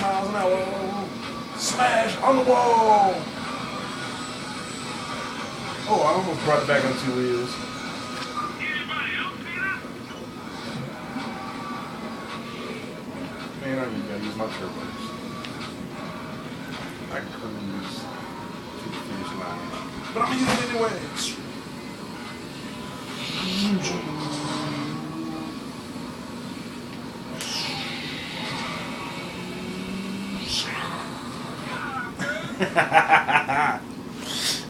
miles an hour. Smash on the wall. Oh, I almost brought it back on 2 wheels. Man, I just gotta use my turbos. I can cruise to the finish line. But I'm gonna use it anyway. Ha ha ha ha!